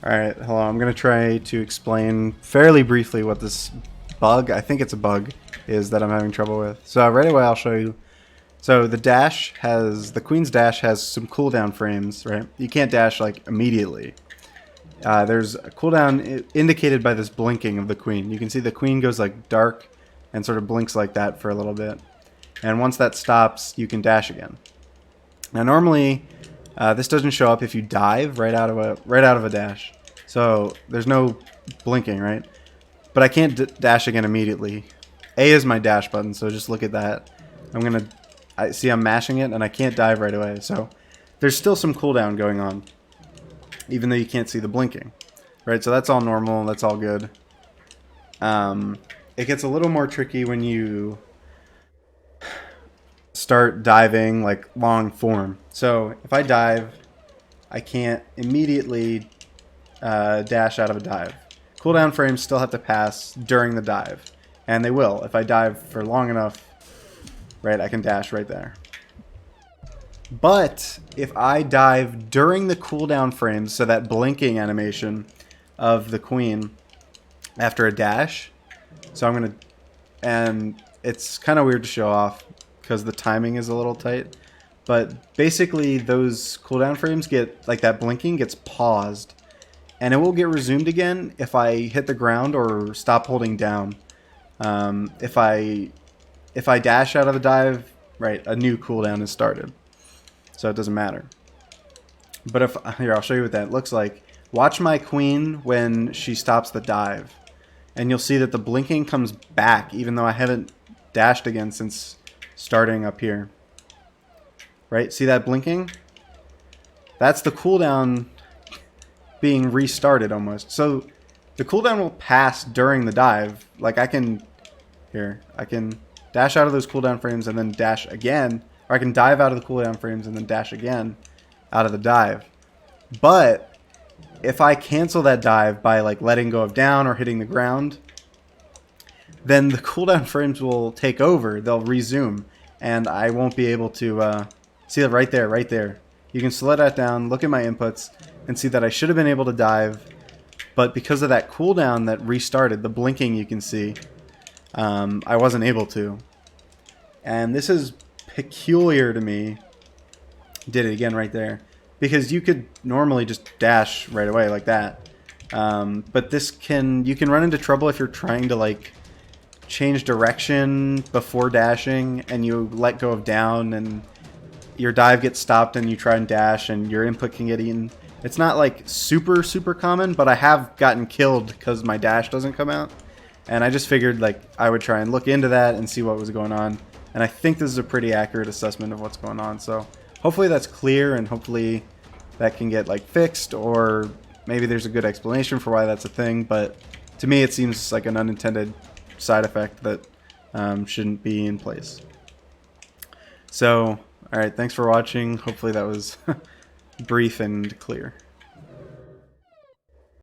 Alright, hello. I'm going to try to explain fairly briefly what this bug, I think it's a bug, is that I'm having trouble with. So right away I'll show you. So the queen's dash has some cooldown frames, right? You can't dash like immediately. There's a cooldown indicated by this blinking of the queen. You can see the queen goes like dark and sort of blinks like that for a little bit. And once that stops, you can dash again. Now normally, this doesn't show up if you dive right out of a dash. So there's no blinking, right? But I can't dash again immediately. A is my dash button, so just look at that. I see I'm mashing it, and I can't dive right away. So there's still some cooldown going on, even though you can't see the blinking, right? So that's all normal. That's all good. It gets a little more tricky when you start diving like long form. So if I dive, I can't immediately dash out of a dive. Cooldown frames still have to pass during the dive, and they will. If I dive for long enough, right, I can dash right there. But if I dive during the cooldown frames, so that blinking animation of the queen after a dash, so I'm going to, and it's kind of weird to show off because the timing is a little tight, but basically those cooldown frames get, like that blinking gets paused, and it will get resumed again if I hit the ground or stop holding down. If I dash out of the dive, right, a new cooldown is started. So it doesn't matter. But here, I'll show you what that looks like. Watch my queen when she stops the dive. And you'll see that the blinking comes back, even though I haven't dashed again since starting up here. Right? See that blinking? That's the cooldown being restarted almost. So the cooldown will pass during the dive. Like I can dash out of those cooldown frames and then dash again. Or I can dive out of the cooldown frames and then dash again out of the dive. But if I cancel that dive by like letting go of down or hitting the ground, then the cooldown frames will take over. They'll resume, and I won't be able to see it right there. You can slow that down, look at my inputs, and see that I should have been able to dive, but because of that cooldown that restarted, the blinking you can see, I wasn't able to. And this is peculiar to me. Did it again right there. Because you could normally just dash right away like that. But you can run into trouble if you're trying to like change direction before dashing and you let go of down and your dive gets stopped and you try and dash and your input can get eaten. It's not like super common, but I have gotten killed because my dash doesn't come out. And I just figured like I would try and look into that and see what was going on. And I think this is a pretty accurate assessment of what's going on. So hopefully that's clear, and hopefully that can get like fixed, or maybe there's a good explanation for why that's a thing. But to me, it seems like an unintended side effect that shouldn't be in place. So, all right, thanks for watching. Hopefully that was brief and clear.